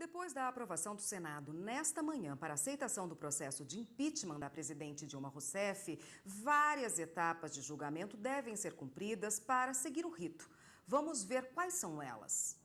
Depois da aprovação do Senado nesta manhã para aceitação do processo de impeachment da presidente Dilma Rousseff, várias etapas de julgamento devem ser cumpridas para seguir o rito. Vamos ver quais são elas.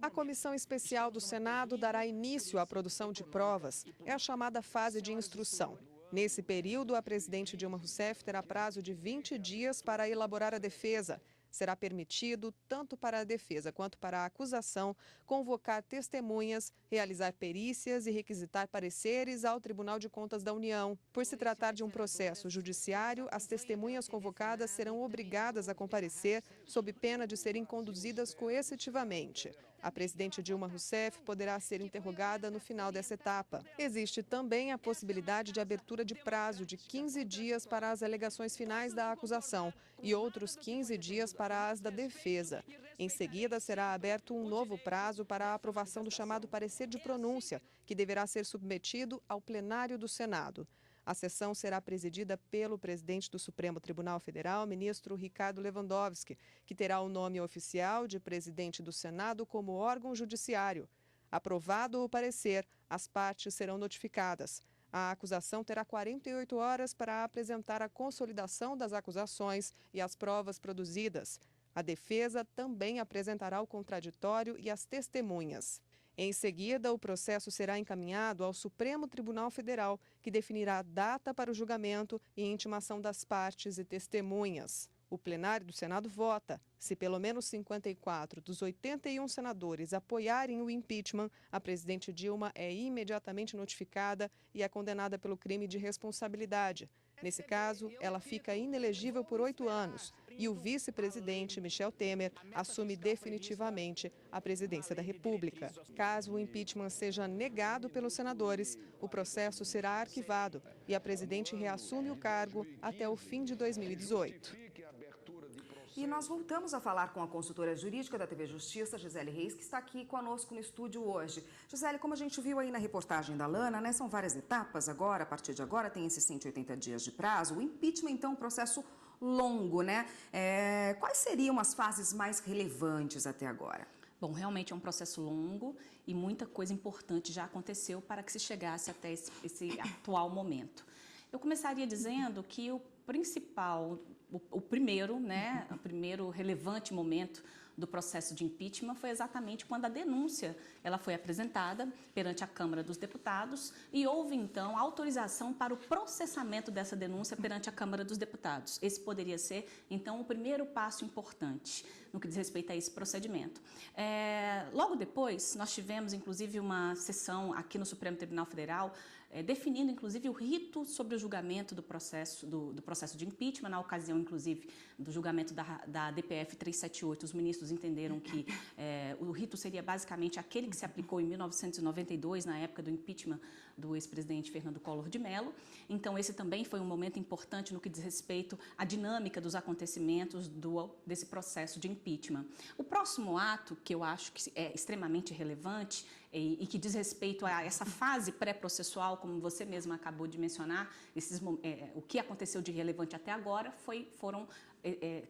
A Comissão Especial do Senado dará início à produção de provas. É a chamada fase de instrução. Nesse período, a presidente Dilma Rousseff terá prazo de 20 dias para elaborar a defesa. Será permitido, tanto para a defesa quanto para a acusação, convocar testemunhas, realizar perícias e requisitar pareceres ao Tribunal de Contas da União. Por se tratar de um processo judiciário, as testemunhas convocadas serão obrigadas a comparecer sob pena de serem conduzidas coercitivamente. A presidente Dilma Rousseff poderá ser interrogada no final dessa etapa. Existe também a possibilidade de abertura de prazo de 15 dias para as alegações finais da acusação e outros 15 dias para as da defesa. Em seguida, será aberto um novo prazo para a aprovação do chamado parecer de pronúncia, que deverá ser submetido ao plenário do Senado. A sessão será presidida pelo presidente do Supremo Tribunal Federal, ministro Ricardo Lewandowski, que terá o nome oficial de presidente do Senado como órgão judiciário. Aprovado o parecer, as partes serão notificadas. A acusação terá 48 horas para apresentar a consolidação das acusações e as provas produzidas. A defesa também apresentará o contraditório e as testemunhas. Em seguida, o processo será encaminhado ao Supremo Tribunal Federal, que definirá a data para o julgamento e intimação das partes e testemunhas. O plenário do Senado vota. Se pelo menos 54 dos 81 senadores apoiarem o impeachment, a presidente Dilma é imediatamente notificada e é condenada pelo crime de responsabilidade. Nesse caso, ela fica inelegível por 8 anos e o vice-presidente, Michel Temer, assume definitivamente a presidência da República. Caso o impeachment seja negado pelos senadores, o processo será arquivado e a presidente reassume o cargo até o fim de 2018. E nós voltamos a falar com a consultora jurídica da TV Justiça, Gisele Reis, que está aqui conosco no estúdio hoje. Gisele, como a gente viu aí na reportagem da Lana, né, são várias etapas agora, a partir de agora tem esses 180 dias de prazo. O impeachment, então, é um processo longo, né? Quais seriam as fases mais relevantes até agora? Bom, realmente é um processo longo e muita coisa importante já aconteceu para que se chegasse até esse atual momento. Eu começaria dizendo que o primeiro relevante momento do processo de impeachment foi exatamente quando a denúncia ela foi apresentada perante a Câmara dos Deputados e houve, então, autorização para o processamento dessa denúncia perante a Câmara dos Deputados. Esse poderia ser, então, o primeiro passo importante no que diz respeito a esse procedimento. Logo depois, nós tivemos, inclusive, uma sessão aqui no Supremo Tribunal Federal definindo, inclusive, o rito sobre o julgamento do processo de impeachment, na ocasião, inclusive, do julgamento da DPF 378. Os ministros entenderam que o rito seria basicamente aquele que se aplicou em 1992, na época do impeachment do ex-presidente Fernando Collor de Mello. Então, esse também foi um momento importante no que diz respeito à dinâmica dos acontecimentos desse processo de impeachment. O próximo ato, que eu acho que é extremamente relevante e que diz respeito a essa fase pré-processual, como você mesma acabou de mencionar, o que aconteceu de relevante até agora foram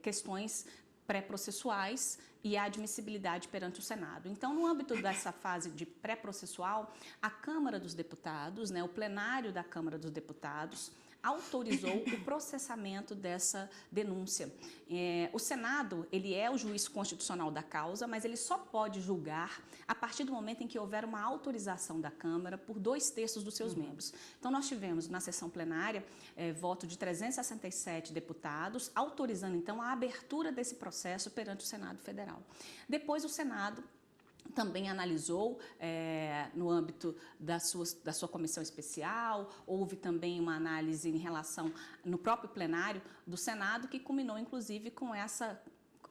questões pré-processuais e a admissibilidade perante o Senado. Então, no âmbito dessa fase de pré-processual, a Câmara dos Deputados, o plenário da Câmara dos Deputados, autorizou o processamento dessa denúncia. O Senado, ele é o juiz constitucional da causa, mas ele só pode julgar a partir do momento em que houver uma autorização da Câmara por 2/3 dos seus membros. Então, nós tivemos na sessão plenária voto de 367 deputados, autorizando, então, a abertura desse processo perante o Senado Federal. Depois, o Senado também analisou no âmbito da sua comissão especial, houve também uma análise em relação no próprio plenário do Senado, que culminou inclusive com essa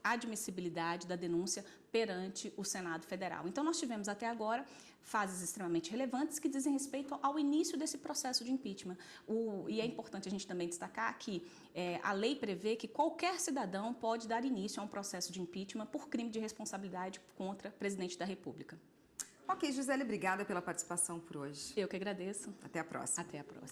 admissibilidade da denúncia perante o Senado Federal. Então, nós tivemos até agora fases extremamente relevantes que dizem respeito ao início desse processo de impeachment. E é importante a gente também destacar que a lei prevê que qualquer cidadão pode dar início a um processo de impeachment por crime de responsabilidade contra o presidente da República. Ok, Gisele, obrigada pela participação por hoje. Eu que agradeço. Até a próxima. Até a próxima.